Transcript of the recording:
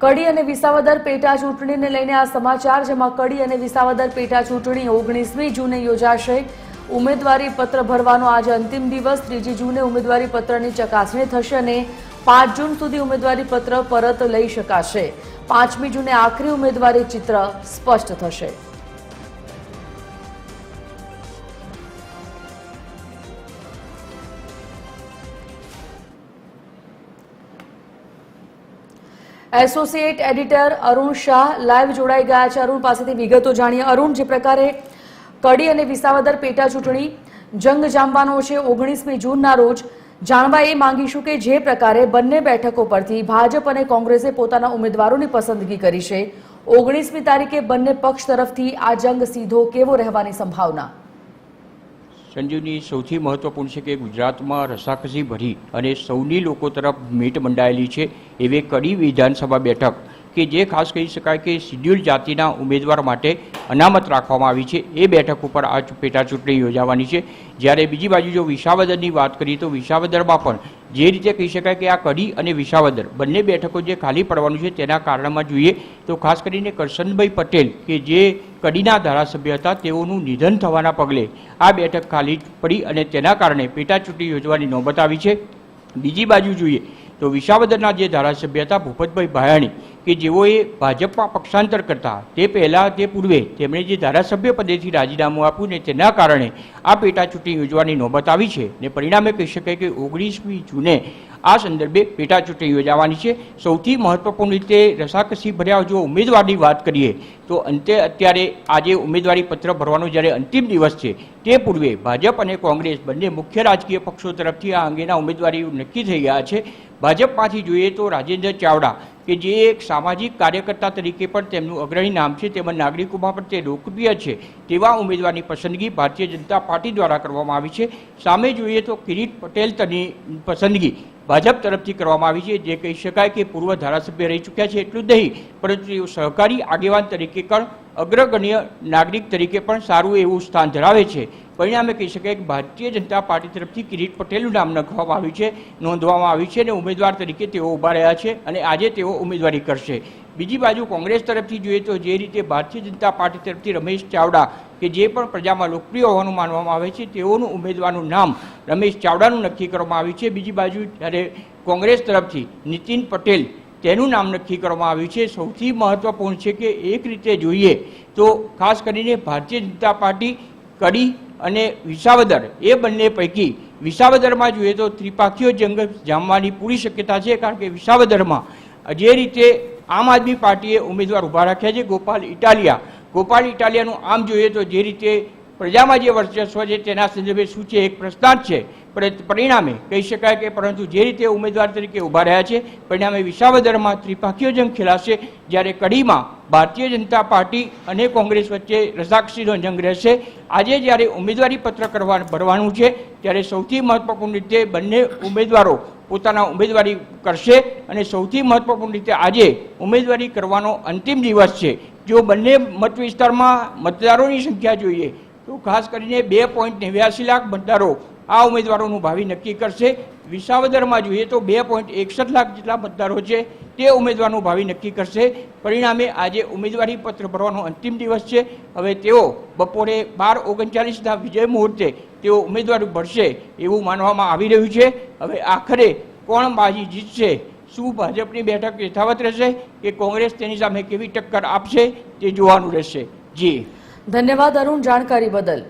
કડી અને વિસાવદર પેટા ચૂંટણીને લઈને આ સમાચાર, જેમાં કડી અને વિસાવદર પેટા ચૂંટણી 19મી જૂને યોજાશે। ઉમેદવારી પત્ર ભરવાનો આજે અંતિમ દિવસ। 3જી જૂને ઉમેદવારી પત્રની ચકાસણી થશે અને 5 જૂન સુધી ઉમેદવારી પત્ર પરત લઈ શકાશે। 5મી જૂને આખરી ઉમેદવારી ચિત્ર સ્પષ્ટ થશે। Associate editor Arun Shah live જોડાઈ ગયા છે। અરુણ પાસેથી વિગતો જાણીએ। અરુણ, જે પ્રકારે કડી અને વિસાવદર પેટા ચૂંટણી જંગ જામવાનો છે 19મી જૂનના રોજ, જાણવા એ માંગીશું કે જે પ્રકારે બંને બેઠકો પરથી ભાજપ અને કોંગ્રેસે પોતાના ઉમેદવારોની પસંદગી કરી છે, 19મી તારીખે બંને પક્ષ તરફથી આ જંગ સીધો કેવો રહેવાની સંભાવના? સંજીવની, સૌથી મહત્વપૂર્ણ છે કે ગુજરાતમાં રસાકસી ભરી અને સૌની લોકો તરફ મીટ મંડાયેલી છે એવી કડી વિધાનસભા બેઠક કે જે ખાસ કહી શકાય કે શિડ્યુલ જાતિના ઉમેદવાર માટે અનામત રાખવામાં આવી છે, એ બેઠક ઉપર આ પેટા ચૂંટણી યોજાવાની છે। જ્યારે બીજી બાજુ જો વિસાવદરની વાત કરીએ તો વિસાવદરમાં પણ જે રીતે કહી શકાય કે આ કડી અને વિસાવદર બંને બેઠકો જે ખાલી પડવાનું છે તેના કારણમાં જોઈએ તો ખાસ કરીને કરશનભાઈ પટેલ કે જે કડીના ધારાસભ્ય હતા તેઓનું નિધન થવાના પગલે આ બેઠક ખાલી પડી અને તેના કારણે પેટા ચૂંટણી યોજવાની નોબત આવી છે। બીજી બાજુ જોઈએ તો વિસાવદરના જે ધારાસભ્ય હતા ભૂપતભાઈ ભાયાણી કે જેઓએ ભાજપમાં પક્ષાંતર કરતા તે પહેલાં તે પૂર્વે તેમણે જે ધારાસભ્ય પદેથી રાજીનામું આપ્યું ને તેના કારણે આ પેટા ચૂંટણી યોજવાની નોબત આવી છે ને પરિણામે કહી શકાય કે 19મી જૂને આ સંદર્ભે પેટા ચૂંટણી યોજાવાની છે। સૌથી મહત્વપૂર્ણ રીતે રસાકસી ભર્યા જો ઉમેદવારની વાત કરીએ તો અંતે અત્યારે આજે ઉમેદવારી પત્ર ભરવાનો જ્યારે અંતિમ દિવસ છે તે પૂર્વે ભાજપ અને કોંગ્રેસ બંને મુખ્ય રાજકીય પક્ષો તરફથી આ અંગેના ઉમેદવારી નક્કી થઈ ગયા છે। ભાજપમાંથી જોઈએ તો રાજેન્દ્ર ચાવડા કે જે એક સામાજિક કાર્યકર્તા તરીકે પણ તેમનું અગ્રણી નામ છે, તેમજ નાગરિકોમાં પણ તે લોકપ્રિય છે તેવા ઉમેદવારની પસંદગી ભારતીય જનતા પાર્ટી દ્વારા કરવામાં આવી છે। સામે જોઈએ તો કિરીટ પટેલ તેની પસંદગી ભાજપ તરફથી કરવામાં આવી છે, જે કહી શકાય કે પૂર્વ ધારાસભ્ય રહી ચૂક્યા છે। એટલું જ નહીં પરંતુ તેઓ સહકારી આગેવાન તરીકે પણ અગ્રગણ્ય નાગરિક તરીકે પણ સારું એવું સ્થાન ધરાવે છે। પરિણામે કહી શકાય કે ભારતીય જનતા પાર્ટી તરફથી કિરીટ પટેલનું નામ નોંધવામાં આવ્યું છે અને ઉમેદવાર તરીકે તેઓ ઊભા રહ્યા છે અને આજે તેઓ ઉમેદવારી કરશે। બીજી બાજુ કોંગ્રેસ તરફથી જોઈએ તો જે રીતે ભારતીય જનતા પાર્ટી તરફથી રમેશ ચાવડા કે જે પણ પ્રજામાં લોકપ્રિય હોવાનું માનવામાં આવે છે તેઓનું ઉમેદવારનું નામ રમેશ ચાવડાનું નક્કી કરવામાં આવ્યું છે। બીજી બાજુ જ્યારે કોંગ્રેસ તરફથી નીતિન પટેલ તેનું નામ નક્કી કરવામાં આવ્યું છે। સૌથી મહત્વપૂર્ણ છે કે એક રીતે જોઈએ તો ખાસ કરીને ભારતીય જનતા પાર્ટી કડી અને વિસાવદર એ બંને પૈકી વિસાવદરમાં જોઈએ તો ત્રિપાખીય જંગ જામવાની પૂરી શક્યતા છે, કારણ કે વિસાવદરમાં જે રીતે આમ આદમી પાર્ટીએ ઉમેદવાર ઊભા રાખ્યા છે ગોપાલ ઇટાલિયાનું આમ જોઈએ તો જે રીતે પ્રજામાં જે વર્ચસ્વ છે તેના સંદર્ભે શું છે એક પ્રશ્નાર્થ છે। પરિણામે કહી શકાય કે પરંતુ જે રીતે ઉમેદવાર તરીકે ઊભા રહ્યા છે પરિણામે વિસાવદરમાં ત્રિપાખીય જંગ ખેલાશે, જ્યારે કડીમાં ભારતીય જનતા પાર્ટી અને કોંગ્રેસ વચ્ચે રસાકસીનો જંગ રહેશે। આજે જ્યારે ઉમેદવારી પત્ર ભરવાનું છે ત્યારે સૌથી મહત્વપૂર્ણ રીતે બંને ઉમેદવારો પોતાના ઉમેદવારી કરશે અને સૌથી મહત્વપૂર્ણ રીતે આજે ઉમેદવારી કરવાનો અંતિમ દિવસ છે। જો બંને મત વિસ્તારમાં મતદારોની સંખ્યા જોઈએ તો ખાસ કરીને 2.89 લાખ મતદારો આ ઉમેદવારોનું ભાવિ નક્કી કરશે। વિસાવદરમાં જોઈએ તો 2.61 લાખ જેટલા મતદારો છે તે ઉમેદવારનું ભાવિ નક્કી કરશે। પરિણામે આજે ઉમેદવારી પત્ર ભરવાનો અંતિમ દિવસ છે। હવે તેઓ બપોરે 12:39ના વિજય મુહૂર્તે તેઓ ઉમેદવારી ભરશે એવું માનવામાં આવી રહ્યું છે। હવે આખરે કોણ બાજી જીતશે, શું ભાજપની બેઠક યથાવત રહેશે કે કોંગ્રેસ તેની સામે કેવી ટક્કર આપશે તે જોવાનું રહેશે। જી ધન્યવાદ અરુણ, જાણકારી બદલ।